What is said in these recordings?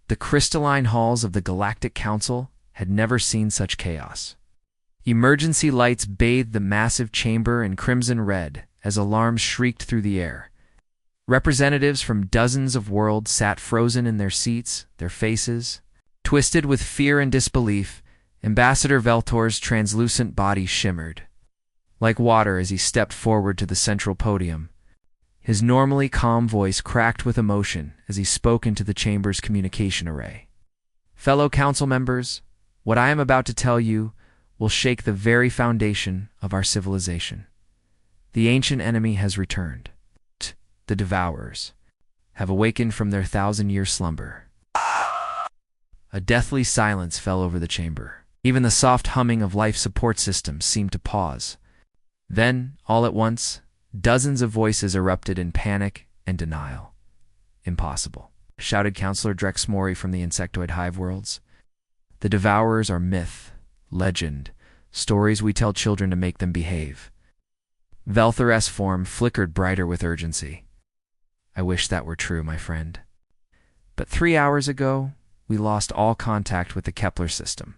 The crystalline halls of the Galactic Council had never seen such chaos. Emergency lights bathed the massive chamber in crimson red as alarms shrieked through the air. Representatives from dozens of worlds sat frozen in their seats, their faces twisted with fear and disbelief. Ambassador Veltor's translucent body shimmered like water as he stepped forward to the central podium. His normally calm voice cracked with emotion as he spoke into the chamber's communication array. Fellow council members, what I am about to tell you will shake the very foundation of our civilization. The ancient enemy has returned. The Devourers have awakened from their 1,000-year slumber. A deathly silence fell over the chamber. Even the soft humming of life support systems seemed to pause. Then, all at once, dozens of voices erupted in panic and denial. "Impossible," shouted Counselor Drexmori from the insectoid hive worlds. "The Devourers are myth, legend, stories we tell children to make them behave." Velthor's form flickered brighter with urgency. "I wish that were true, my friend. But 3 hours ago, we lost all contact with the Kepler system.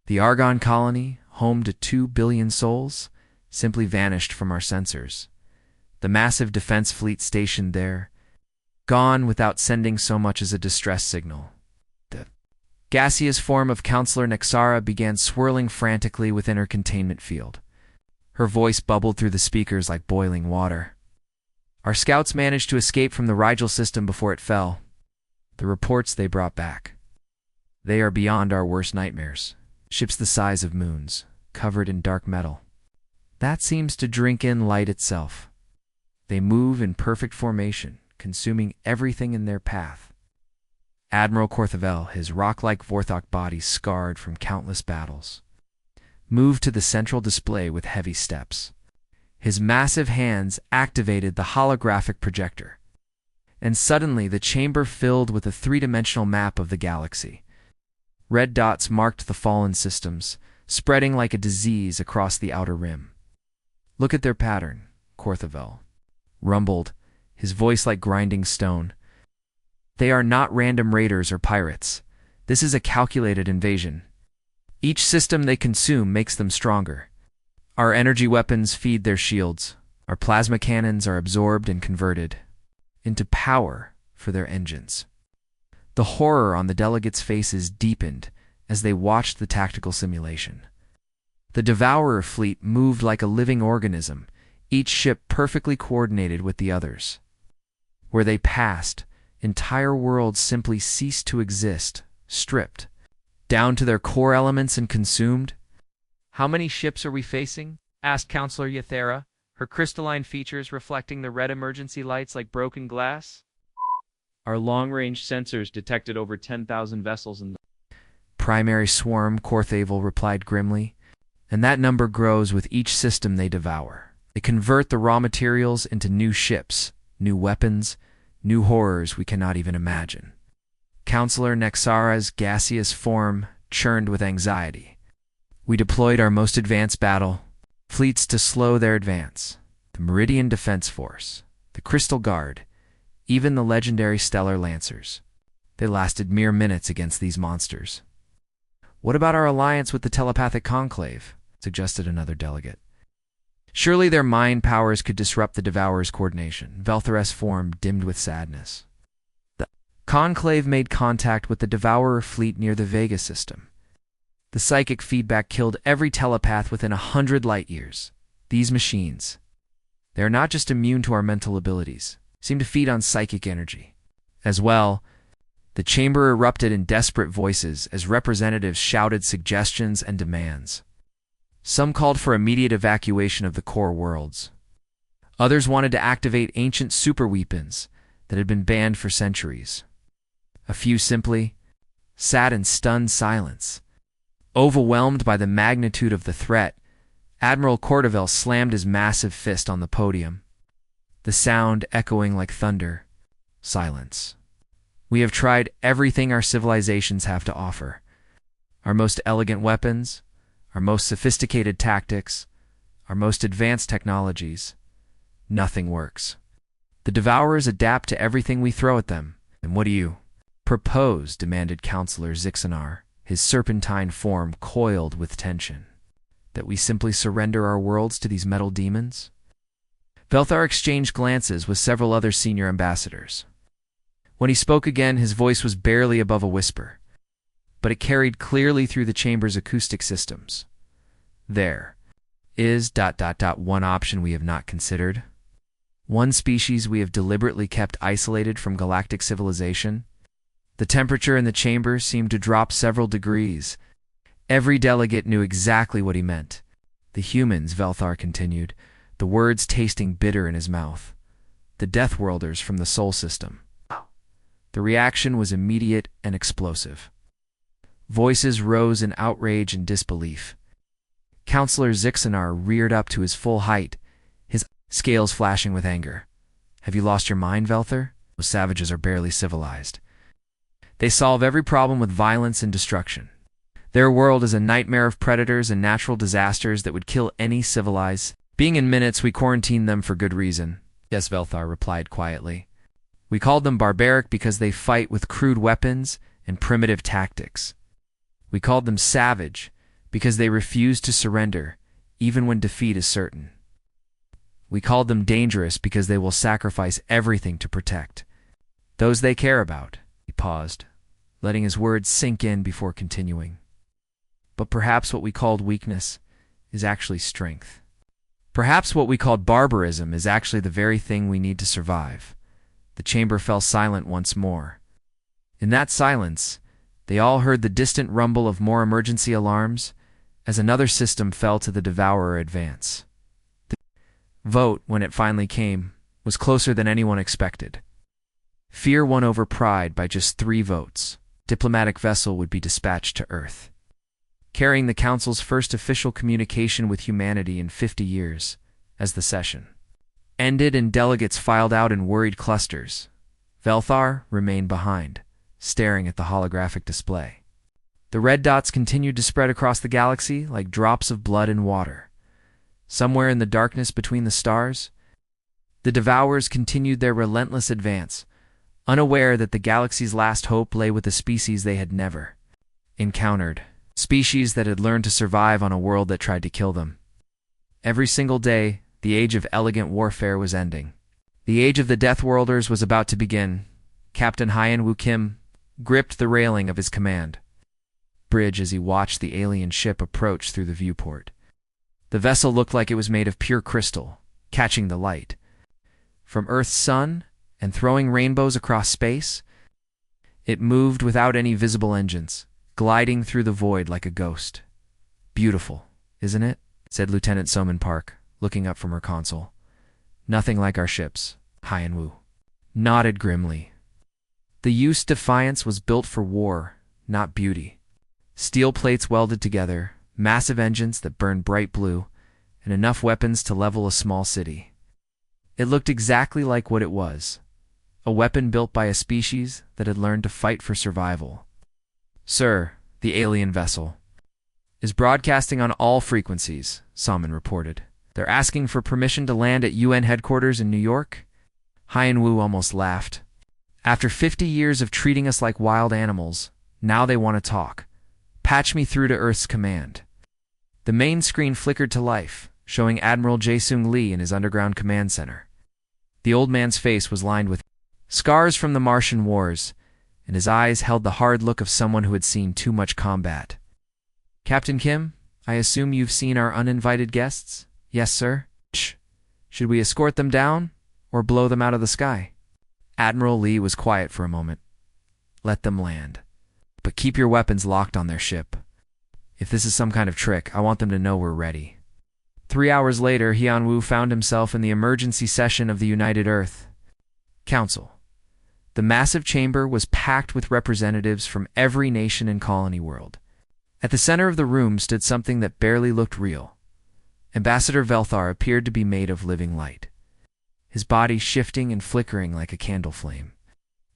The Argon colony, home to 2 billion souls, simply vanished from our sensors. The massive defense fleet stationed there, gone without sending so much as a distress signal." The gaseous form of Counselor Nexara began swirling frantically within her containment field. Her voice bubbled through the speakers like boiling water. "Our scouts managed to escape from the Rigel system before it fell. The reports they brought back. They are beyond our worst nightmares. Ships the size of moons, covered in dark metal. That seems to drink in light itself. They move in perfect formation, consuming everything in their path." Admiral Korthavel, his rock-like Vorthok body scarred from countless battles, moved to the central display with heavy steps. His massive hands activated the holographic projector, and suddenly the chamber filled with a three-dimensional map of the galaxy. Red dots marked the fallen systems, spreading like a disease across the outer rim. "Look at their pattern," Korthavel rumbled, his voice like grinding stone. "They are not random raiders or pirates. This is a calculated invasion. Each system they consume makes them stronger. Our energy weapons feed their shields. Our plasma cannons are absorbed and converted into power for their engines." The horror on the delegates' faces deepened as they watched the tactical simulation. The Devourer fleet moved like a living organism, each ship perfectly coordinated with the others. Where they passed, entire worlds simply ceased to exist, stripped down to their core elements and consumed. "How many ships are we facing?" asked Counselor Yathera, her crystalline features reflecting the red emergency lights like broken glass. "Our long-range sensors detected over 10,000 vessels in the primary swarm," Korthavel replied grimly, "and that number grows with each system they devour. They convert the raw materials into new ships, new weapons, new horrors we cannot even imagine." Counselor Nexara's gaseous form churned with anxiety. "We deployed our most advanced battle fleets to slow their advance. The Meridian Defense Force, the Crystal Guard, even the legendary Stellar Lancers. They lasted mere minutes against these monsters." "What about our alliance with the Telepathic Conclave?" suggested another delegate. "Surely their mind powers could disrupt the Devourer's coordination." Velthor's form dimmed with sadness. "The Conclave made contact with the Devourer fleet near the Vega system. The psychic feedback killed every telepath within 100 light-years. These machines, they are not just immune to our mental abilities, seem to feed on psychic energy. As well, the chamber erupted in desperate voices as representatives shouted suggestions and demands. Some called for immediate evacuation of the core worlds. Others wanted to activate ancient superweapons that had been banned for centuries. A few simply sat in stunned silence. Overwhelmed by the magnitude of the threat, Admiral Korthavel slammed his massive fist on the podium, the sound echoing like thunder. "Silence. We have tried everything our civilizations have to offer. Our most elegant weapons, our most sophisticated tactics, our most advanced technologies. Nothing works. The Devourers adapt to everything we throw at them. And what do you Propose, demanded Counselor Zixanar, his serpentine form coiled with tension. That we simply surrender our worlds to these metal demons? Velthar exchanged glances with several other senior ambassadors. When he spoke again, his voice was barely above a whisper, but it carried clearly through the chamber's acoustic systems. There is ... one option we have not considered. One species we have deliberately kept isolated from galactic civilization. The temperature in the chamber seemed to drop several degrees. Every delegate knew exactly what he meant. The humans, Velthar continued, the words tasting bitter in his mouth. The Deathworlders from the Sol system. The reaction was immediate and explosive. Voices rose in outrage and disbelief. Counselor Zixanar reared up to his full height, his scales flashing with anger. Have you lost your mind, Velthar? Those savages are barely civilized. They solve every problem with violence and destruction. Their world is a nightmare of predators and natural disasters that would kill any civilized. Being in minutes, we quarantined them for good reason. Yes, Velthar replied quietly. We called them barbaric because they fight with crude weapons and primitive tactics. We called them savage because they refuse to surrender, even when defeat is certain. We called them dangerous because they will sacrifice everything to protect those they care about. He paused, letting his words sink in before continuing. But perhaps what we called weakness is actually strength. Perhaps what we called barbarism is actually the very thing we need to survive. The chamber fell silent once more. In that silence, they all heard the distant rumble of more emergency alarms as another system fell to the Devourer advance. The vote, when it finally came, was closer than anyone expected. Fear won over pride by just 3 votes. Diplomatic vessel would be dispatched to Earth, carrying the Council's first official communication with humanity in 50 years, as the session ended and delegates filed out in worried clusters. Velthar remained behind, staring at the holographic display. The red dots continued to spread across the galaxy like drops of blood in water. Somewhere in the darkness between the stars, the Devourers continued their relentless advance, unaware that the galaxy's last hope lay with a species they had never encountered. Species that had learned to survive on a world that tried to kill them. Every single day, the age of elegant warfare was ending. The age of the Deathworlders was about to begin. Captain Hyen Woo Kim gripped the railing of his command bridge as he watched the alien ship approach through the viewport. The vessel looked like it was made of pure crystal, catching the light from Earth's sun and throwing rainbows across space. It moved without any visible engines, gliding through the void like a ghost. Beautiful, isn't it? Said Lieutenant Soman Park, looking up from her console. Nothing like our ships, Hyen Woo nodded grimly. The Use Defiance was built for war, not beauty. Steel plates welded together, massive engines that burned bright blue, and enough weapons to level a small city. It looked exactly like what it was, a weapon built by a species that had learned to fight for survival. Sir, the alien vessel is broadcasting on all frequencies, Salmon reported. They're asking for permission to land at UN headquarters in New York. Hyen Woo almost laughed. After 50 years of treating us like wild animals, now they want to talk. Patch me through to Earth's command. The main screen flickered to life, showing Admiral Jae-Sung Lee in his underground command center. The old man's face was lined with scars from the Martian wars, and his eyes held the hard look of someone who had seen too much combat. Captain Kim, I assume you've seen our uninvited guests? Yes, sir. Shh. Should we escort them down, or blow them out of the sky? Admiral Lee was quiet for a moment. Let them land. But keep your weapons locked on their ship. If this is some kind of trick, I want them to know we're ready. 3 hours later, Hyen Woo found himself in the emergency session of the United Earth Council. The massive chamber was packed with representatives from every nation and colony world. At the center of the room stood something that barely looked real. Ambassador Velthar appeared to be made of living light, his body shifting and flickering like a candle flame.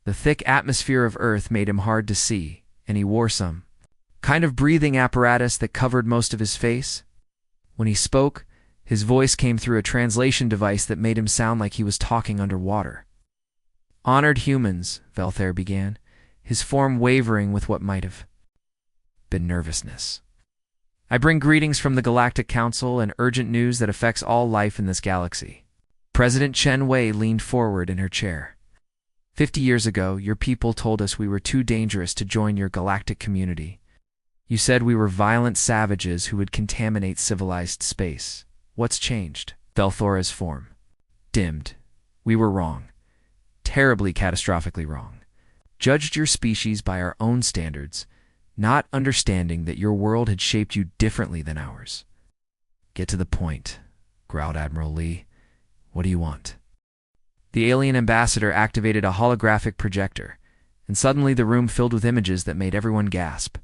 The thick atmosphere of Earth made him hard to see, and he wore some kind of breathing apparatus that covered most of his face. When he spoke, his voice came through a translation device that made him sound like he was talking underwater. Honored humans, Velthar began, his form wavering with what might have been nervousness. "I bring greetings from the Galactic Council and urgent news that affects all life in this galaxy." President Chen Wei leaned forward in her chair. 50 years ago, your people told us we were too dangerous to join your galactic community. You said we were violent savages who would contaminate civilized space. What's changed?" Velthora's form dimmed. "We were wrong. Terribly catastrophically wrong. Judged your species by our own standards, not understanding that your world had shaped you differently than ours." "Get to the point," growled Admiral Lee. "What do you want?" The alien ambassador activated a holographic projector, and suddenly the room filled with images that made everyone gasp.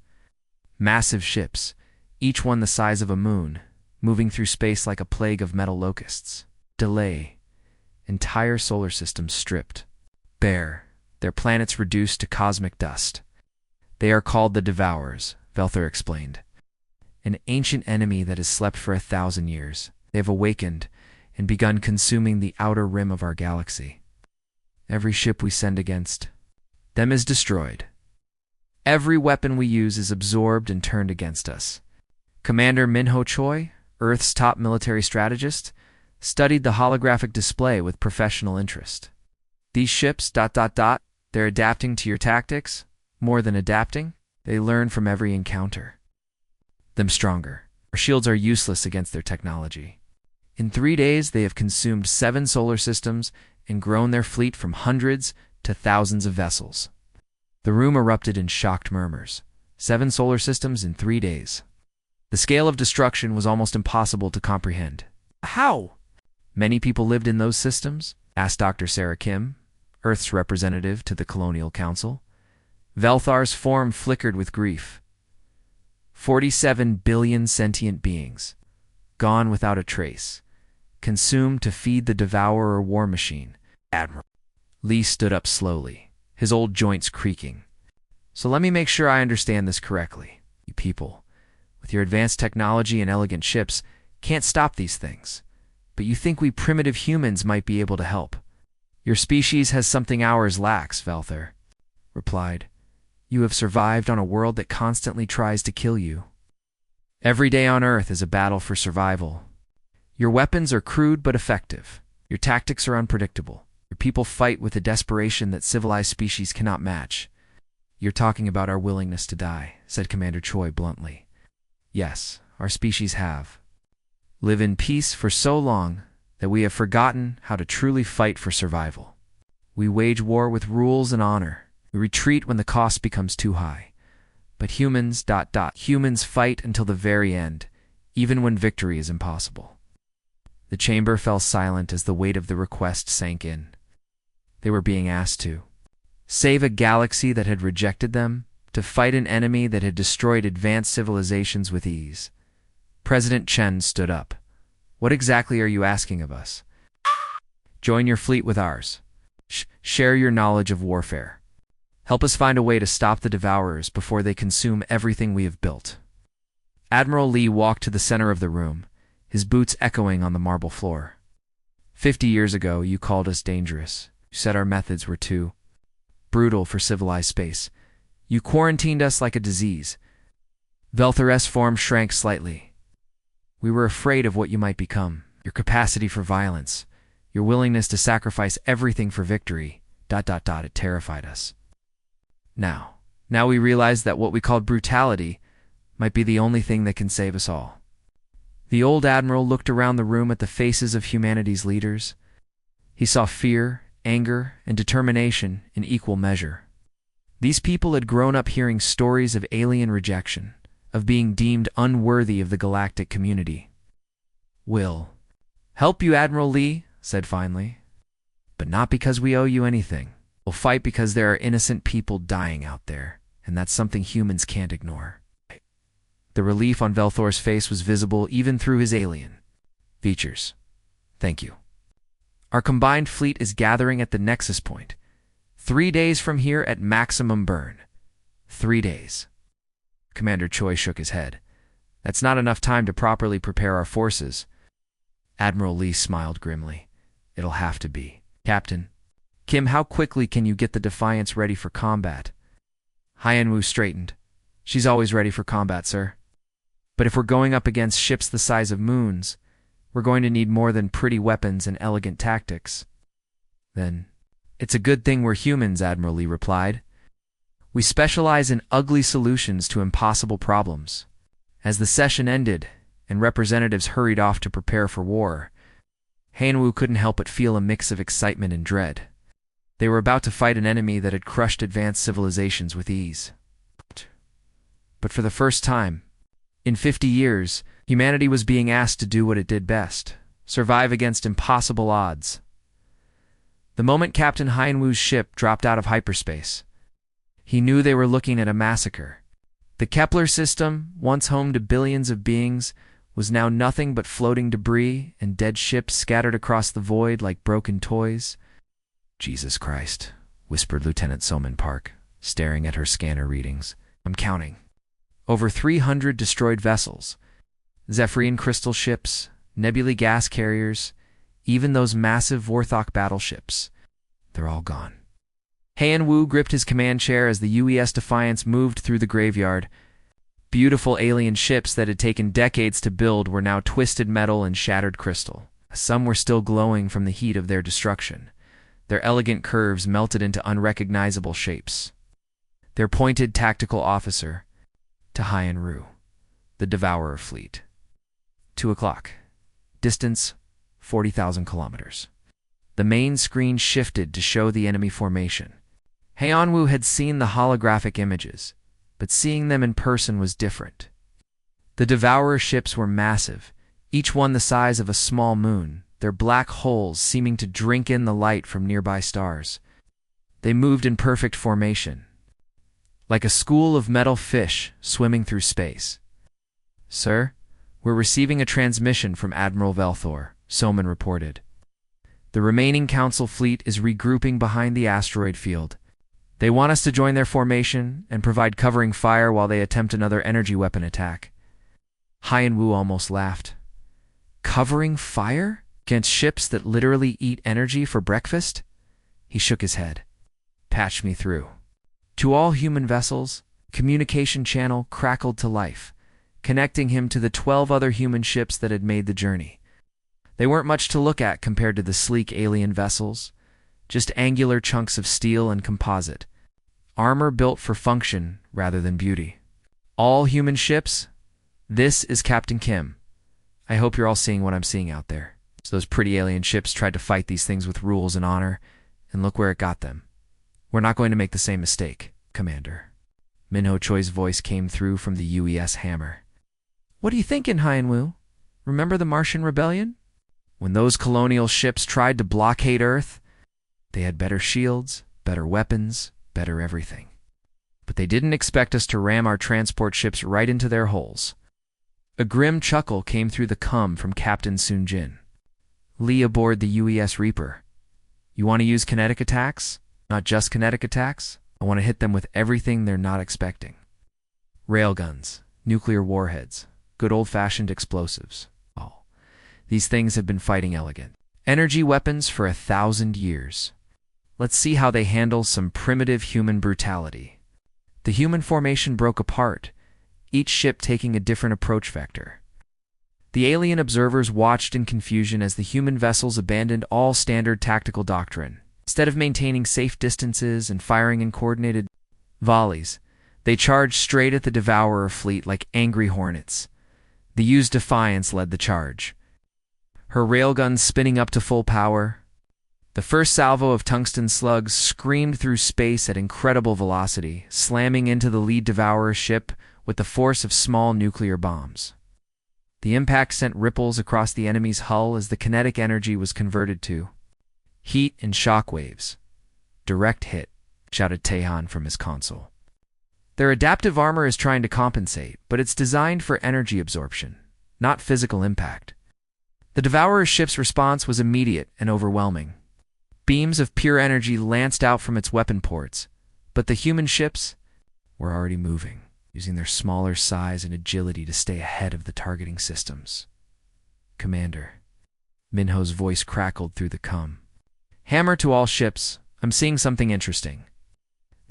Massive ships, each one the size of a moon, moving through space like a plague of metal locusts. Delay. Entire solar systems stripped bare, their planets reduced to cosmic dust. "They are called the Devourers," Velthor explained. "An ancient enemy that has slept for 1,000 years. They have awakened and begun consuming the outer rim of our galaxy. Every ship we send against them is destroyed. Every weapon we use is absorbed and turned against us." Commander Minho Choi, Earth's top military strategist, studied the holographic display with professional interest. "These ships, they're adapting to your tactics. More than adapting, they learn from every encounter. Them stronger. Our shields are useless against their technology. In 3 days, they have consumed 7 solar systems and grown their fleet from hundreds to thousands of vessels." The room erupted in shocked murmurs. 7 solar systems in 3 days. The scale of destruction was almost impossible to comprehend. "How?" "Many people lived in those systems?" asked Dr. Sarah Kim, Earth's representative to the Colonial Council. Velthar's form flickered with grief. 47 billion sentient beings, gone without a trace, consumed to feed the Devourer war machine. Admiral Lee stood up slowly, his old joints creaking. "So let me make sure I understand this correctly. You people, with your advanced technology and elegant ships, can't stop these things. But you think we primitive humans might be able to help. Your species has something ours lacks," Velthor replied. "You have survived on a world that constantly tries to kill you. Every day on Earth is a battle for survival. Your weapons are crude but effective. Your tactics are unpredictable. Your people fight with a desperation that civilized species cannot match." "You're talking about our willingness to die," said Commander Choi bluntly. "Yes, our species have live in peace for so long that we have forgotten how to truly fight for survival. We wage war with rules and honor. We retreat when the cost becomes too high. But humans fight until the very end, even when victory is impossible." The chamber fell silent as the weight of the request sank in. They were being asked to save a galaxy that had rejected them, to fight an enemy that had destroyed advanced civilizations with ease. President Chen stood up. "What exactly are you asking of us?" "Join your fleet with ours. Share your knowledge of warfare. Help us find a way to stop the Devourers before they consume everything we have built." Admiral Lee walked to the center of the room, his boots echoing on the marble floor. 50 years ago, you called us dangerous. You said our methods were too brutal for civilized space. You quarantined us like a disease." Velthor's form shrank slightly. "We were afraid of what you might become, your capacity for violence, your willingness to sacrifice everything for victory. It terrified us. Now we realize that what we called brutality might be the only thing that can save us all." The old admiral looked around the room at the faces of humanity's leaders. He saw fear, anger, and determination in equal measure. These people had grown up hearing stories of alien rejection, of being deemed unworthy of the galactic community. "We'll help you, Admiral Lee," said finally. "But not because we owe you anything. We'll fight because there are innocent people dying out there, and that's something humans can't ignore." The relief on Velthor's face was visible even through his alien features. "Thank you. Our combined fleet is gathering at the Nexus Point. 3 days from here at maximum burn. 3 days. Commander Choi shook his head. "That's not enough time to properly prepare our forces." Admiral Lee smiled grimly. "It'll have to be. Captain Kim, how quickly can you get the Defiance ready for combat?" Hyenwu straightened. She's always ready for combat, sir. But if we're going up against ships the size of moons, we're going to need more than pretty weapons and elegant tactics. Then, it's a good thing we're humans, Admiral Lee replied. We specialize in ugly solutions to impossible problems. As the session ended, and representatives hurried off to prepare for war, Hyenwu couldn't help but feel a mix of excitement and dread. They were about to fight an enemy that had crushed advanced civilizations with ease. But for the first time, in 50 years, humanity was being asked to do what it did best: survive against impossible odds. The moment Captain Hyenwu's ship dropped out of hyperspace, he knew they were looking at a massacre. The Kepler system, once home to billions of beings, was now nothing but floating debris and dead ships scattered across the void like broken toys. Jesus Christ, whispered Lieutenant Soman Park, staring at her scanner readings. I'm counting. Over 300 destroyed vessels, Zephyrian crystal ships, nebulae gas carriers, even those massive Vorthok battleships. They're all gone. Hyenwu gripped his command chair as the UES Defiance moved through the graveyard. Beautiful alien ships that had taken decades to build were now twisted metal and shattered crystal. Some were still glowing from the heat of their destruction. Their elegant curves melted into unrecognizable shapes. Their pointed tactical officer, to Hyenwu, the Devourer fleet. 2 o'clock. Distance, 40,000 kilometers. The main screen shifted to show the enemy formation. Hyenwu had seen the holographic images, but seeing them in person was different. The Devourer ships were massive, each one the size of a small moon, their black holes seeming to drink in the light from nearby stars. They moved in perfect formation, like a school of metal fish swimming through space. Sir, we're receiving a transmission from Admiral Velthor, Soman reported. The remaining Council fleet is regrouping behind the asteroid field. They want us to join their formation and provide covering fire while they attempt another energy weapon attack. Hyenwu almost laughed. Covering fire? Against ships that literally eat energy for breakfast? He shook his head. Patch me through. To all human vessels, communication channel crackled to life, connecting him to the 12 other human ships that had made the journey. They weren't much to look at compared to the sleek alien vessels, just angular chunks of steel and composite, armor built for function rather than beauty. All human ships, this is Captain Kim. I hope you're all seeing what I'm seeing out there. So those pretty alien ships tried to fight these things with rules and honor, and look where it got them. We're not going to make the same mistake, Commander. Minho Choi's voice came through from the UES Hammer. What are you thinking, Hyenwu? Remember the Martian Rebellion? When those colonial ships tried to blockade Earth, they had better shields, better weapons, better everything. But they didn't expect us to ram our transport ships right into their holes. A grim chuckle came through the cum from Captain Sunjin. Lee aboard the UES Reaper. You want to use kinetic attacks? Not just kinetic attacks. I want to hit them with everything they're not expecting. Railguns, nuclear warheads, good old-fashioned explosives. All. These things have been fighting elegant. Energy weapons for 1,000 years. Let's see how they handle some primitive human brutality. The human formation broke apart, each ship taking a different approach vector. The alien observers watched in confusion as the human vessels abandoned all standard tactical doctrine. Instead of maintaining safe distances and firing in coordinated volleys, they charged straight at the Devourer fleet like angry hornets. The UES Defiance led the charge, her railguns spinning up to full power. The first salvo of tungsten slugs screamed through space at incredible velocity, slamming into the lead Devourer ship with the force of small nuclear bombs. The impact sent ripples across the enemy's hull as the kinetic energy was converted to heat and shock waves. Direct hit, shouted Tehan from his console. Their adaptive armor is trying to compensate, but it's designed for energy absorption, not physical impact. The Devourer ship's response was immediate and overwhelming. Beams of pure energy lanced out from its weapon ports, but the human ships were already moving, using their smaller size and agility to stay ahead of the targeting systems. Commander, Minho's voice crackled through the cum. Hammer to all ships, I'm seeing something interesting.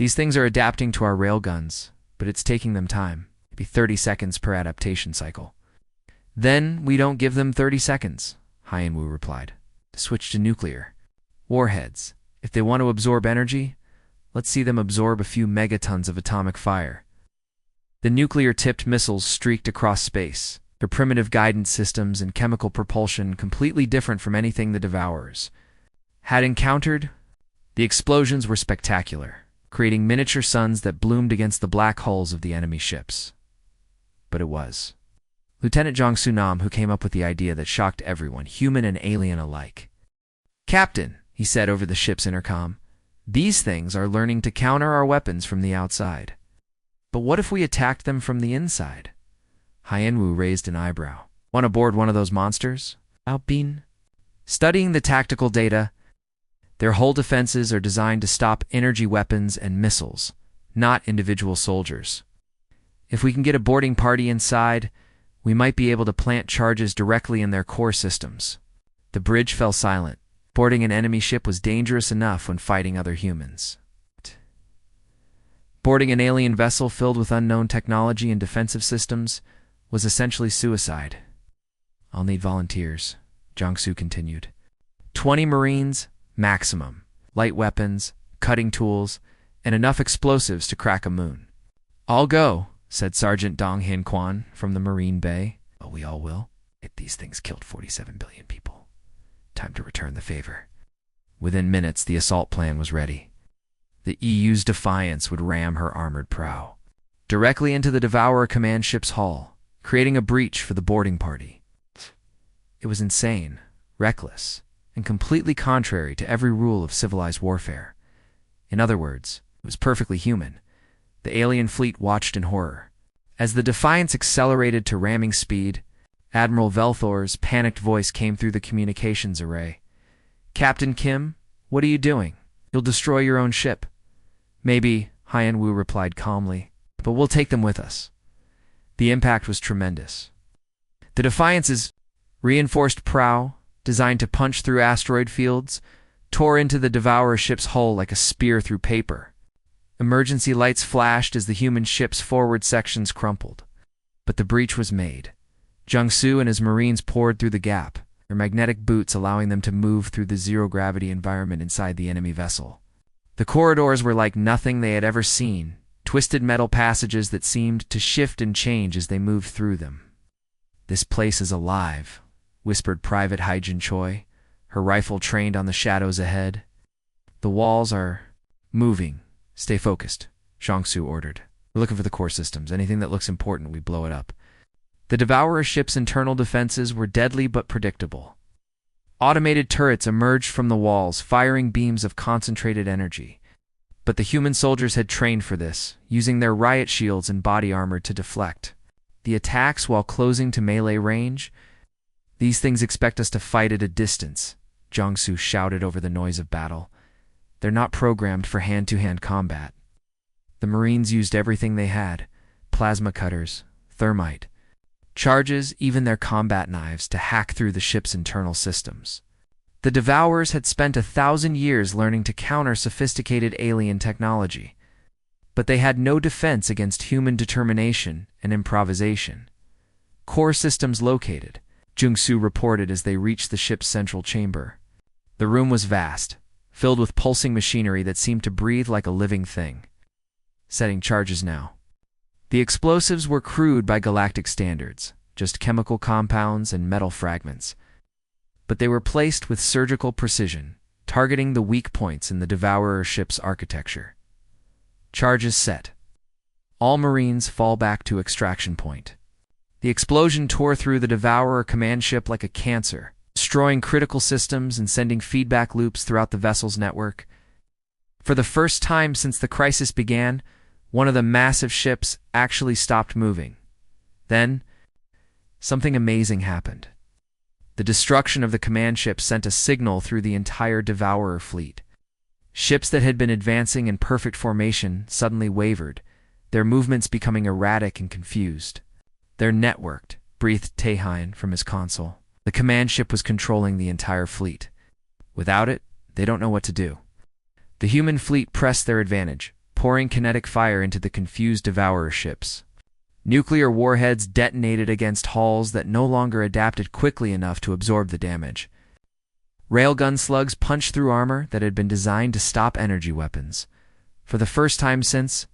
These things are adapting to our railguns, but it's taking them time. Maybe 30 seconds per adaptation cycle. Then we don't give them 30 seconds, Hyen-Woo replied. To switch to nuclear warheads. If they want to absorb energy, let's see them absorb a few megatons of atomic fire. The nuclear-tipped missiles streaked across space, their primitive guidance systems and chemical propulsion completely different from anything the Devourers had encountered. The explosions were spectacular, creating miniature suns that bloomed against the black hulls of the enemy ships. But it was Lieutenant Jong Soo-nam who came up with the idea that shocked everyone, human and alien alike. "Captain," he said over the ship's intercom, "these things are learning to counter our weapons from the outside. But what if we attacked them from the inside?" Hyen-Woo raised an eyebrow. "Want to board one of those monsters?" Alpine. Studying the tactical data, their hull defenses are designed to stop energy weapons and missiles, not individual soldiers. If we can get a boarding party inside, we might be able to plant charges directly in their core systems. The bridge fell silent. Boarding an enemy ship was dangerous enough when fighting other humans. Boarding an alien vessel filled with unknown technology and defensive systems was essentially suicide. "I'll need volunteers," Jong-Soo continued. 20 Marines, maximum. Light weapons, cutting tools, and enough explosives to crack a moon. "I'll go," said Sergeant Dong Hin Kwan from the Marine Bay. "Oh, we all will. These things killed 47 billion people. Time to return the favor." Within minutes, the assault plan was ready. The EU's Defiance would ram her armored prow directly into the Devourer command ship's hull, creating a breach for the boarding party. It was insane, reckless, and completely contrary to every rule of civilized warfare. In other words, it was perfectly human. The alien fleet watched in horror. As the Defiance accelerated to ramming speed, Admiral Velthor's panicked voice came through the communications array. "Captain Kim, what are you doing? You'll destroy your own ship." "Maybe," Hyen-Woo replied calmly, "but we'll take them with us." The impact was tremendous. The Defiance's reinforced prow, designed to punch through asteroid fields, tore into the Devourer ship's hull like a spear through paper. Emergency lights flashed as the human ship's forward sections crumpled. But the breach was made. Jong-Soo and his Marines poured through the gap, their magnetic boots allowing them to move through the zero-gravity environment inside the enemy vessel. The corridors were like nothing they had ever seen, twisted metal passages that seemed to shift and change as they moved through them. "This place is alive," whispered Private Haijin Choi, her rifle trained on the shadows ahead. "The walls are moving. Stay focused," Jong-Soo ordered. "We're looking for the core systems. Anything that looks important, we blow it up." The Devourer ship's internal defenses were deadly but predictable. Automated turrets emerged from the walls, firing beams of concentrated energy. But the human soldiers had trained for this, using their riot shields and body armor to deflect the attacks while closing to melee range. "These things expect us to fight at a distance," Jong-Soo shouted over the noise of battle. "They're not programmed for hand-to-hand combat." The Marines used everything they had: plasma cutters, thermite, charges, even their combat knives to hack through the ship's internal systems. The Devourers had spent 1,000 years learning to counter sophisticated alien technology, but they had no defense against human determination and improvisation. "Core systems located," Jong-Soo reported as they reached the ship's central chamber. The room was vast, filled with pulsing machinery that seemed to breathe like a living thing. "Setting charges now." The explosives were crude by galactic standards, just chemical compounds and metal fragments. But they were placed with surgical precision, targeting the weak points in the Devourer ship's architecture. Charges set. All Marines fall back to extraction point. The explosion tore through the Devourer command ship like a cancer, destroying critical systems and sending feedback loops throughout the vessel's network. For the first time since the crisis began, one of the massive ships actually stopped moving. Then, something amazing happened. The destruction of the command ship sent a signal through the entire Devourer fleet. Ships that had been advancing in perfect formation suddenly wavered, their movements becoming erratic and confused. "They're networked," breathed Taehyun from his console. The command ship was controlling the entire fleet. Without it, they don't know what to do. The human fleet pressed their advantage, pouring kinetic fire into the confused Devourer ships. Nuclear warheads detonated against hulls that no longer adapted quickly enough to absorb the damage. Railgun slugs punched through armor that had been designed to stop energy weapons. For the first time since,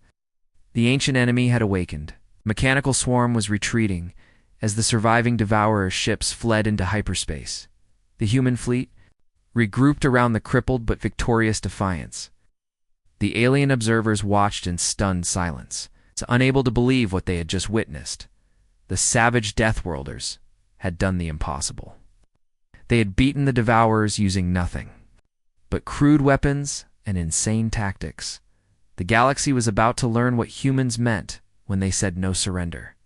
the ancient enemy had awakened. Mechanical swarm was retreating as the surviving Devourer ships fled into hyperspace. The human fleet regrouped around the crippled but victorious Defiance. The alien observers watched in stunned silence, unable to believe what they had just witnessed. The savage Deathworlders had done the impossible. They had beaten the Devourers using nothing but crude weapons and insane tactics. The galaxy was about to learn what humans meant when they said no surrender.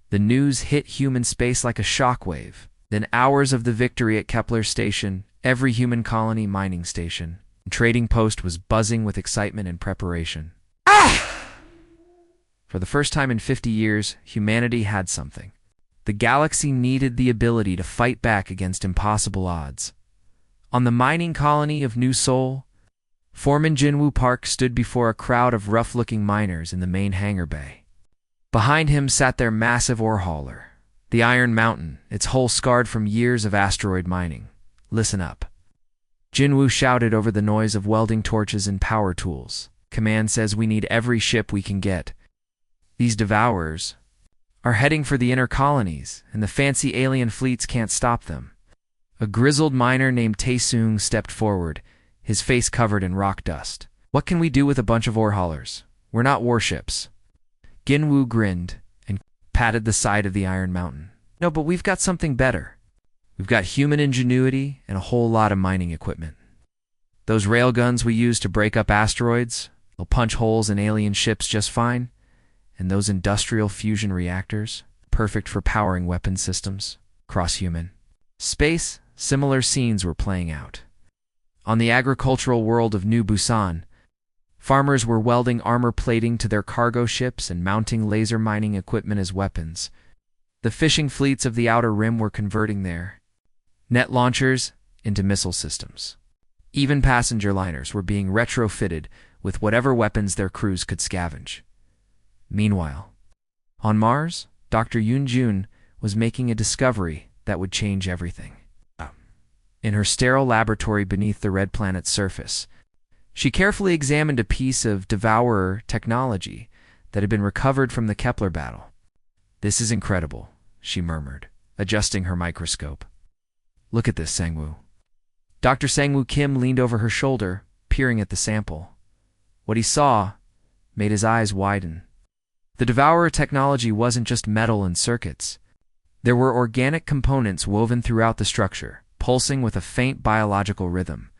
The news hit human space like a shockwave. Then hours of the victory at Kepler Station, every human colony, mining station, and trading post was buzzing with excitement and preparation. For the first time in 50 years, humanity had something. The galaxy needed the ability to fight back against impossible odds. On the mining colony of New Sol, Foreman Jinwoo Park stood before a crowd of rough-looking miners in the main hangar bay. Behind him sat their massive ore hauler, the Iron Mountain, its hull scarred from years of asteroid mining. Listen up. Jinwoo shouted over the noise of welding torches and power tools. Command says we need every ship we can get. These Devourers are heading for the inner colonies, and the fancy alien fleets can't stop them. A grizzled miner named Taesung stepped forward, his face covered in rock dust. What can we do with a bunch of ore haulers? We're not warships. Ginwoo grinned and patted the side of the Iron Mountain. No, but we've got something better. We've got human ingenuity and a whole lot of mining equipment. Those railguns we use to break up asteroids, they'll punch holes in alien ships just fine. And those industrial fusion reactors, perfect for powering weapon systems, cross-human. Space, similar scenes were playing out. On the agricultural world of New Busan, farmers were welding armor plating to their cargo ships and mounting laser mining equipment as weapons. The fishing fleets of the Outer Rim were converting their net launchers into missile systems. Even passenger liners were being retrofitted with whatever weapons their crews could scavenge. Meanwhile, on Mars, Dr. Yoon Jun was making a discovery that would change everything. In her sterile laboratory beneath the red planet's surface, she carefully examined a piece of Devourer technology that had been recovered from the Kepler battle. "This is incredible," she murmured, adjusting her microscope. "Look at this, Sangwoo." Dr. Sangwoo Kim leaned over her shoulder, peering at the sample. What he saw made his eyes widen. The Devourer technology wasn't just metal and circuits. There were organic components woven throughout the structure, pulsing with a faint biological rhythm.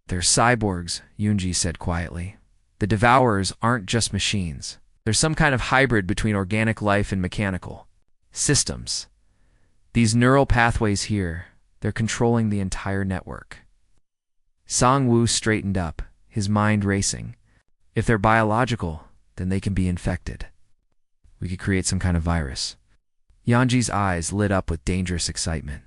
"They're cyborgs," Yoonji said quietly. "The Devourers aren't just machines. They're some kind of hybrid between organic life and mechanical systems. These neural pathways here, they're controlling the entire network." Sang-woo straightened up, his mind racing. If they're biological, then they can be infected. We could create some kind of virus. Yanji's eyes lit up with dangerous excitement.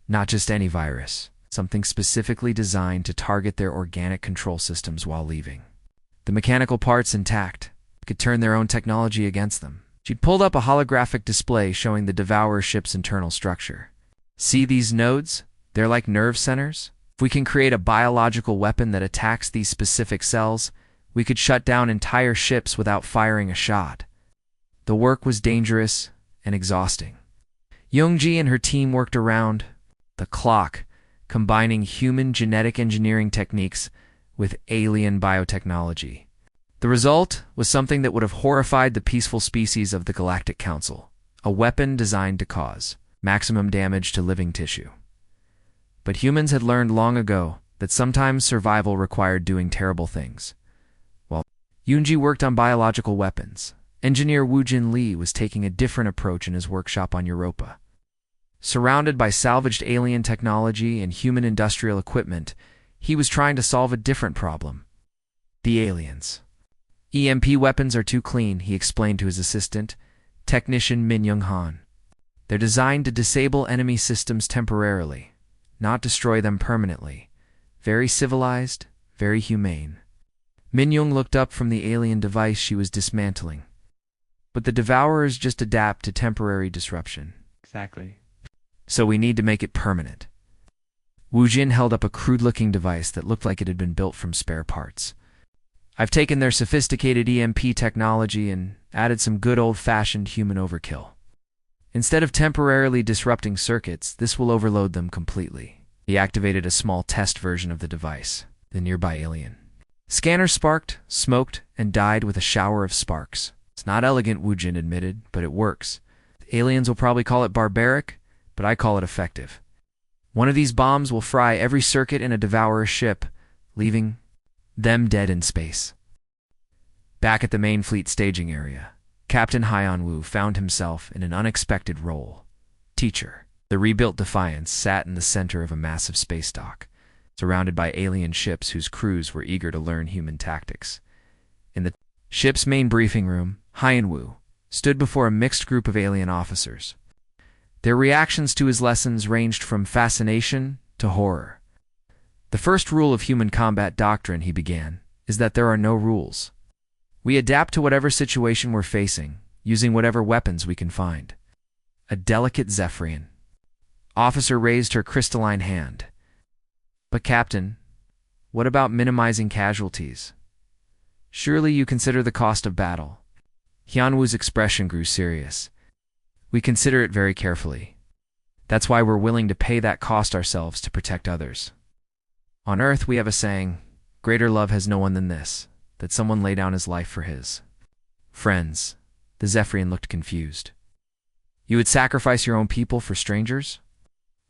Not just any virus, something specifically designed to target their organic control systems while leaving. The mechanical parts intact could turn their own technology against them. She'd pulled up a holographic display showing the Devourer ship's internal structure. "See these nodes? They're like nerve centers. If we can create a biological weapon that attacks these specific cells, we could shut down entire ships without firing a shot." The work was dangerous and exhausting. Youngji and her team worked around the clock, combining human genetic engineering techniques with alien biotechnology. The result was something that would have horrified the peaceful species of the Galactic Council, a weapon designed to cause maximum damage to living tissue. But humans had learned long ago that sometimes survival required doing terrible things. While Yoonji worked on biological weapons, engineer Woojin Lee was taking a different approach in his workshop on Europa. Surrounded by salvaged alien technology and human industrial equipment, he was trying to solve a different problem. The aliens. "EMP weapons are too clean," he explained to his assistant, technician Min Young-han. "They're designed to disable enemy systems temporarily, not destroy them permanently. Very civilized, very humane." Minyoung looked up from the alien device she was dismantling. But the Devourers just adapt to temporary disruption. Exactly. So we need to make it permanent. Wu Jin held up a crude-looking device that looked like it had been built from spare parts. I've taken their sophisticated EMP technology and added some good old-fashioned human overkill. Instead of temporarily disrupting circuits, this will overload them completely. He activated a small test version of the device, the nearby alien. Scanner sparked, smoked, and died with a shower of sparks. It's not elegant, Wu Jin admitted, but it works. The aliens will probably call it barbaric, but I call it effective. One of these bombs will fry every circuit in a Devourer ship, leaving them dead in space. Back at the main fleet staging area, Captain Haiyan-Wu found himself in an unexpected role. Teacher. The rebuilt Defiance sat in the center of a massive space dock, surrounded by alien ships whose crews were eager to learn human tactics. In the ship's main briefing room, Haiyan-Wu stood before a mixed group of alien officers. Their reactions to his lessons ranged from fascination to horror. The first rule of human combat doctrine, he began, is that there are no rules. We adapt to whatever situation we're facing, using whatever weapons we can find. A delicate Zephyrian officer raised her crystalline hand. But Captain, what about minimizing casualties? Surely you consider the cost of battle. Hyun-Woo's expression grew serious. We consider it very carefully. That's why we're willing to pay that cost ourselves to protect others. On Earth we have a saying, greater love has no one than this, that someone lay down his life for his friends. The Zephyrian looked confused. You would sacrifice your own people for strangers?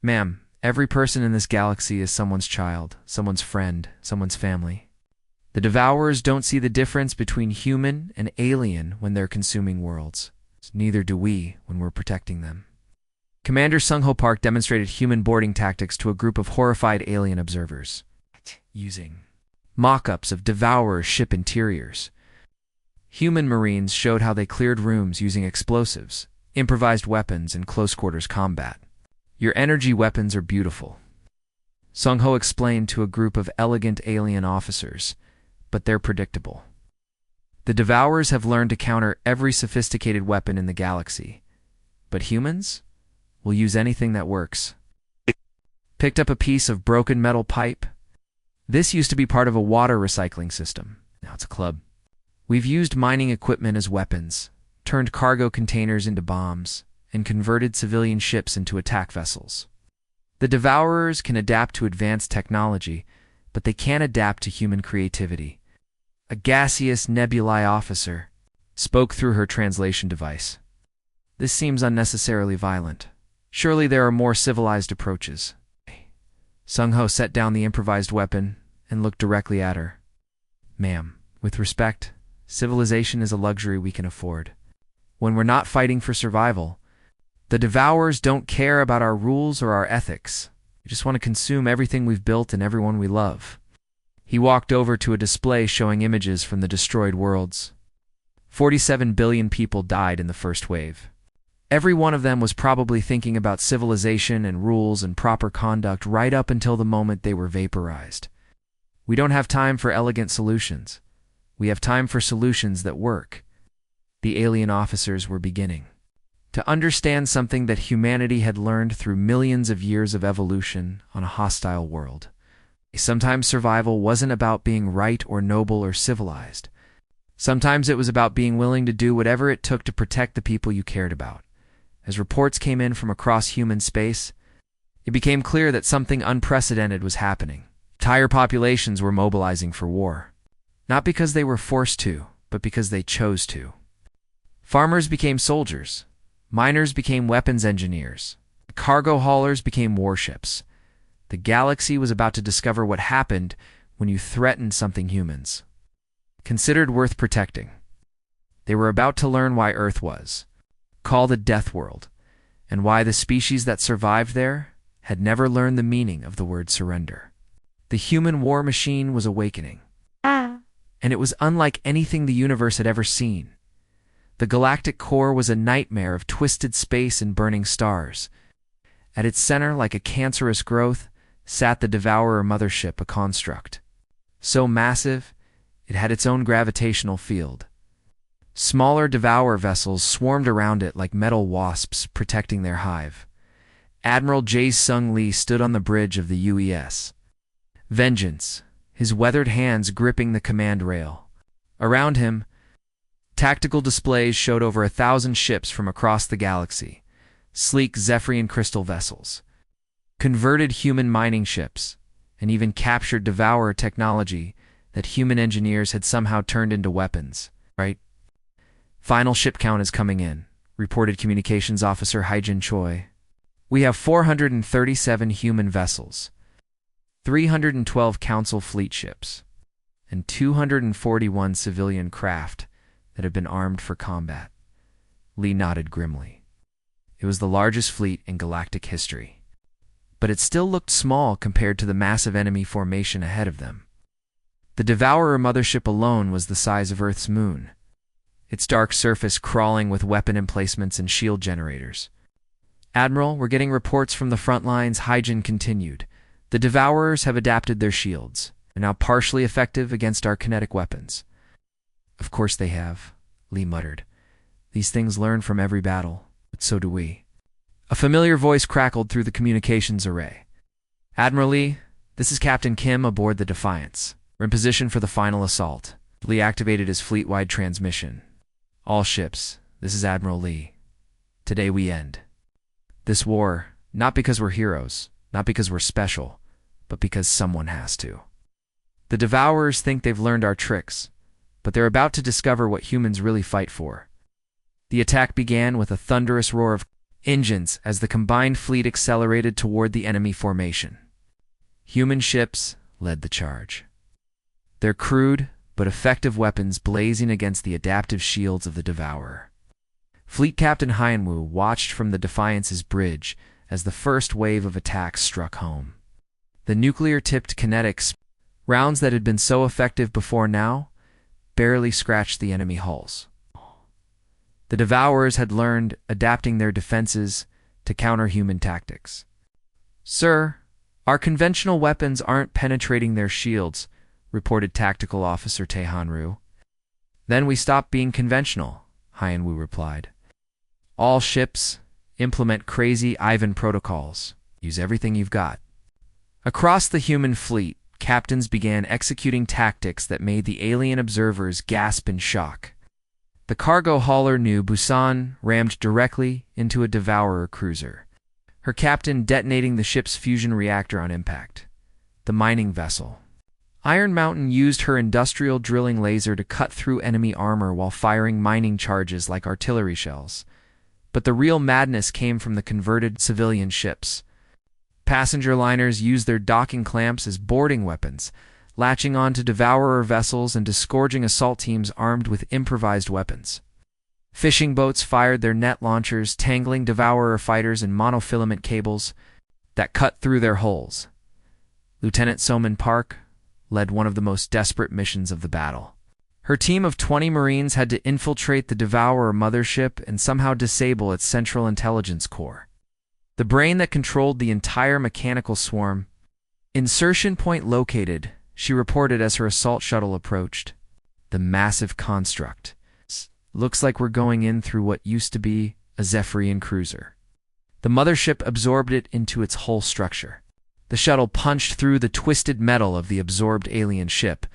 Ma'am, every person in this galaxy is someone's child, someone's friend, someone's family. The Devourers don't see the difference between human and alien when they're consuming worlds. Neither do we when we're protecting them. Commander Sung-Ho Park demonstrated human boarding tactics to a group of horrified alien observers, using mock-ups of Devourer ship interiors. Human Marines showed how they cleared rooms using explosives, improvised weapons, and close-quarters combat. Your energy weapons are beautiful, Sung-Ho explained to a group of elegant alien officers, but they're predictable. The Devourers have learned to counter every sophisticated weapon in the galaxy, but humans will use anything that works. Picked up a piece of broken metal pipe. This used to be part of a water recycling system. Now it's a club. We've used mining equipment as weapons, turned cargo containers into bombs, and converted civilian ships into attack vessels. The Devourers can adapt to advanced technology, but they can't adapt to human creativity. A gaseous nebulae officer spoke through her translation device. This seems unnecessarily violent. Surely there are more civilized approaches. Sung-Ho set down the improvised weapon and looked directly at her. Ma'am, with respect, civilization is a luxury we can afford. When we're not fighting for survival, the Devourers don't care about our rules or our ethics. They just want to consume everything we've built and everyone we love. He walked over to a display showing images from the destroyed worlds. 47 billion people died in the first wave. Every one of them was probably thinking about civilization and rules and proper conduct right up until the moment they were vaporized. We don't have time for elegant solutions. We have time for solutions that work. The alien officers were beginning to understand something that humanity had learned through millions of years of evolution on a hostile world. Sometimes survival wasn't about being right or noble or civilized. Sometimes it was about being willing to do whatever it took to protect the people you cared about. As reports came in from across human space, it became clear that something unprecedented was happening. Entire populations were mobilizing for war. Not because they were forced to, but because they chose to. Farmers became soldiers. Miners became weapons engineers. Cargo haulers became warships. The galaxy was about to discover what happened when you threatened something humans considered worth protecting. They were about to learn why Earth was called a death world, and why the species that survived there had never learned the meaning of the word surrender. The human war machine was awakening, and it was unlike anything the universe had ever seen. The galactic core was a nightmare of twisted space and burning stars. At its center, like a cancerous growth, sat the Devourer mothership, a construct so massive It had its own gravitational field. Smaller Devourer vessels swarmed around it like metal wasps protecting their hive. Admiral Jae-Sung Lee stood on the bridge of the UES Vengeance, his weathered hands gripping the command rail. Around him, tactical displays showed over 1,000 ships from across the galaxy, sleek Zephyrian crystal vessels, converted human mining ships, and even captured Devourer technology that human engineers had somehow turned into weapons, right? Final ship count is coming in, reported Communications Officer Haijin Choi. We have 437 human vessels, 312 Council fleet ships, and 241 civilian craft that have been armed for combat. Lee nodded grimly. It was the largest fleet in galactic history, but it still looked small compared to the massive enemy formation ahead of them. The Devourer mothership alone was the size of Earth's moon, its dark surface crawling with weapon emplacements and shield generators. Admiral, we're getting reports from the front lines, Haijin continued. The Devourers have adapted their shields. They're now partially effective against our kinetic weapons. Of course they have, Lee muttered. These things learn from every battle, but so do we. A familiar voice crackled through the communications array. Admiral Lee, this is Captain Kim aboard the Defiance. We're in position for the final assault. Lee activated his fleet-wide transmission. All ships, this is Admiral Lee. Today we end this war, not because we're heroes, not because we're special, but because someone has to. The Devourers think they've learned our tricks, but they're about to discover what humans really fight for. The attack began with a thunderous roar of engines as the combined fleet accelerated toward the enemy formation. Human ships led the charge, their crude but effective weapons blazing against the adaptive shields of the Devourer. Fleet Captain Hyenwoo watched from the Defiance's bridge as the first wave of attacks struck home. The nuclear-tipped kinetics, rounds that had been so effective before now, barely scratched the enemy hulls. The Devourers had learned adapting their defenses to counter human tactics. Sir, our conventional weapons aren't penetrating their shields, reported Tactical Officer Taehanru. Then we stopped being conventional, Hyenwoo replied. All ships implement crazy Ivan protocols. Use everything you've got. Across the human fleet, captains began executing tactics that made the alien observers gasp in shock. The cargo hauler New Busan rammed directly into a Devourer cruiser, her captain detonating the ship's fusion reactor on impact. The mining vessel Iron Mountain used her industrial drilling laser to cut through enemy armor while firing mining charges like artillery shells. But the real madness came from the converted civilian ships. Passenger liners used their docking clamps as boarding weapons, latching onto Devourer vessels and disgorging assault teams armed with improvised weapons. Fishing boats fired their net launchers, tangling Devourer fighters in monofilament cables that cut through their hulls. Lieutenant Soman Park led one of the most desperate missions of the battle. Her team of 20 Marines had to infiltrate the Devourer mothership and somehow disable its central intelligence core, the brain that controlled the entire mechanical swarm. Insertion point located, she reported as her assault shuttle approached. The massive construct. Looks like we're going in through what used to be a Zephyrian cruiser. The mothership absorbed it into its whole structure. The shuttle punched through the twisted metal of the absorbed alien ship,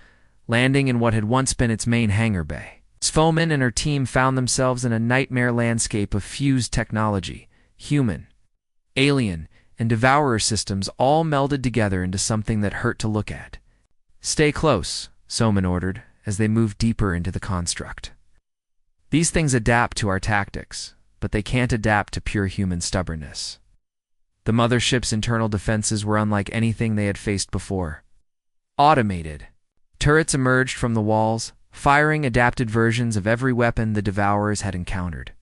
landing in what had once been its main hangar bay. Foeman and her team found themselves in a nightmare landscape of fused technology, human, alien, and Devourer systems all melded together into something that hurt to look at. Stay close, Soman ordered, as they moved deeper into the construct. These things adapt to our tactics, but they can't adapt to pure human stubbornness. The mothership's internal defenses were unlike anything they had faced before. Automated. Turrets emerged from the walls, firing adapted versions of every weapon the Devourers had encountered.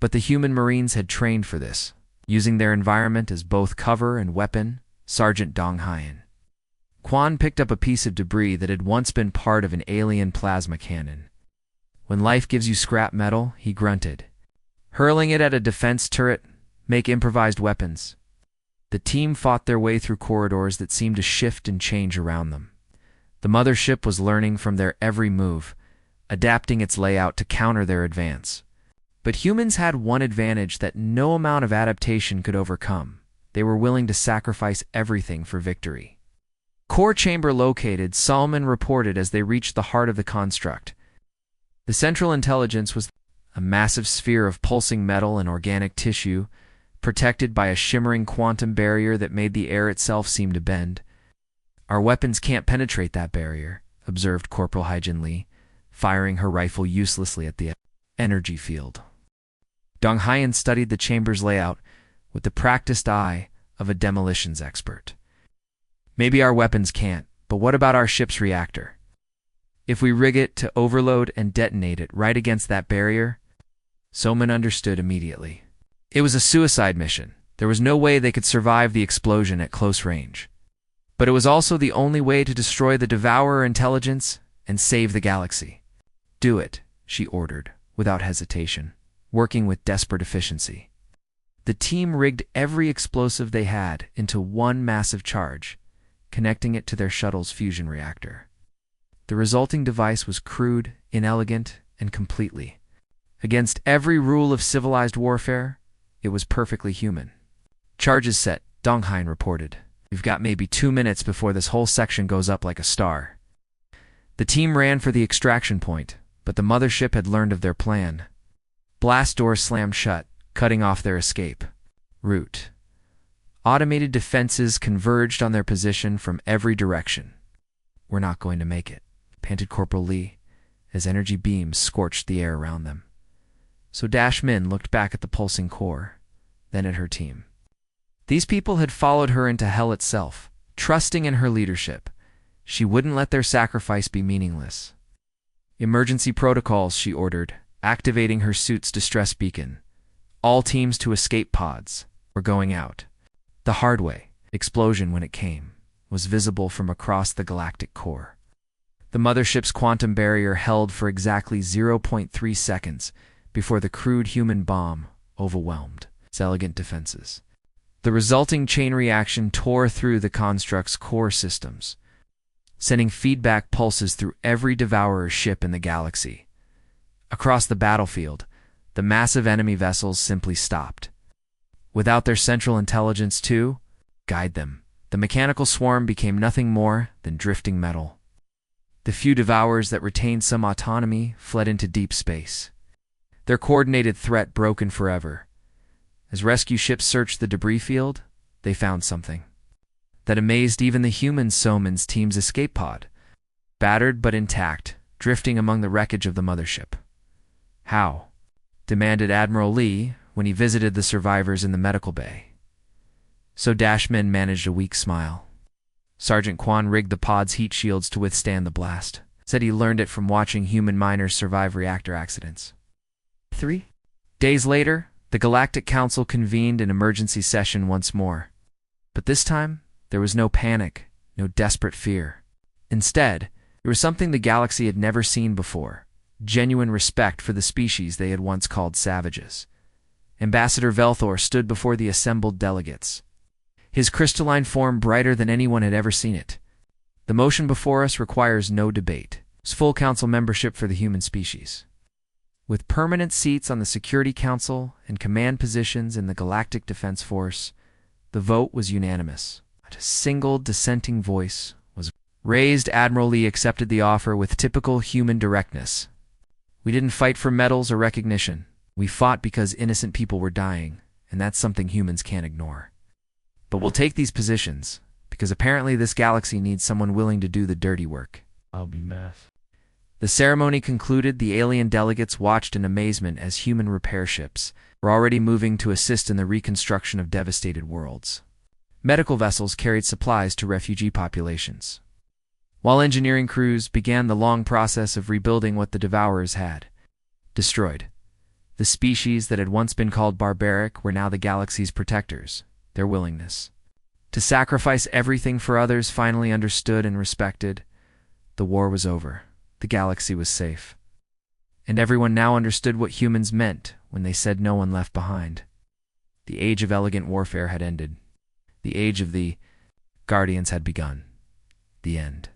But the human Marines had trained for this, using their environment as both cover and weapon. Sergeant Dong Hyen Quan picked up a piece of debris that had once been part of an alien plasma cannon. When life gives you scrap metal, he grunted. Hurling it at a defense turret, make improvised weapons. The team fought their way through corridors that seemed to shift and change around them. The mothership was learning from their every move, adapting its layout to counter their advance. But humans had one advantage that no amount of adaptation could overcome. They were willing to sacrifice everything for victory. Core chamber located, Solomon reported as they reached the heart of the construct. The central intelligence was a massive sphere of pulsing metal and organic tissue, protected by a shimmering quantum barrier that made the air itself seem to bend. "Our weapons can't penetrate that barrier," observed Corporal Hyjin Lee, firing her rifle uselessly at the energy field. Dong Hyan studied the chamber's layout with the practiced eye of a demolitions expert. "Maybe our weapons can't, but what about our ship's reactor? If we rig it to overload and detonate it right against that barrier?" Soman understood immediately. It was a suicide mission. There was no way they could survive the explosion at close range. But it was also the only way to destroy the Devourer intelligence and save the galaxy. "Do it," she ordered, without hesitation, working with desperate efficiency. The team rigged every explosive they had into one massive charge, connecting it to their shuttle's fusion reactor. The resulting device was crude, inelegant, and completely. Against every rule of civilized warfare, it was perfectly human. "Charges set," Dong Hyan reported. "We've got maybe 2 minutes before this whole section goes up like a star." The team ran for the extraction point, but the mothership had learned of their plan. Blast doors slammed shut, cutting off their escape route. Automated defenses converged on their position from every direction. "We're not going to make it," panted Corporal Lee, as energy beams scorched the air around them. So Dash Min looked back at the pulsing core, then at her team. These people had followed her into hell itself, trusting in her leadership. She wouldn't let their sacrifice be meaningless. "Emergency protocols," she ordered, activating her suit's distress beacon. "All teams to escape pods. We're going out." The hard way, explosion when it came, was visible from across the galactic core. The mothership's quantum barrier held for exactly 0.3 seconds before the crude human bomb overwhelmed its elegant defenses. The resulting chain reaction tore through the construct's core systems, sending feedback pulses through every Devourer ship in the galaxy. Across the battlefield, the massive enemy vessels simply stopped. Without their central intelligence to guide them, the mechanical swarm became nothing more than drifting metal. The few Devourers that retained some autonomy fled into deep space, their coordinated threat broken forever. As rescue ships searched the debris field, they found something that amazed even the human Soman's team's escape pod, battered but intact, drifting among the wreckage of the mothership. "How?" demanded Admiral Lee when he visited the survivors in the medical bay. So Dashman managed a weak smile. Sergeant Quan rigged the pod's heat shields to withstand the blast. Said he learned it from watching human miners survive reactor accidents. 3 days later, the Galactic Council convened an emergency session once more. But this time, there was no panic, no desperate fear. Instead, there was something the galaxy had never seen before: genuine respect for the species they had once called savages. Ambassador Velthor stood before the assembled delegates, his crystalline form brighter than anyone had ever seen it. "The motion before us requires no debate. It's full council membership for the human species." With permanent seats on the Security Council and command positions in the Galactic Defense Force, the vote was unanimous. Not a single dissenting voice was raised. Admiral Lee accepted the offer with typical human directness. "We didn't fight for medals or recognition. We fought because innocent people were dying, and that's something humans can't ignore. But we'll take these positions, because apparently this galaxy needs someone willing to do the dirty work." I'll be meth. The ceremony concluded. The alien delegates watched in amazement as human repair ships were already moving to assist in the reconstruction of devastated worlds. Medical vessels carried supplies to refugee populations, while engineering crews began the long process of rebuilding what the Devourers had destroyed. The species that had once been called barbaric were now the galaxy's protectors. Their willingness to sacrifice everything for others finally understood and respected. The war was over. The galaxy was safe. And everyone now understood what humans meant when they said no one left behind. The age of elegant warfare had ended. The age of the Guardians had begun. The end.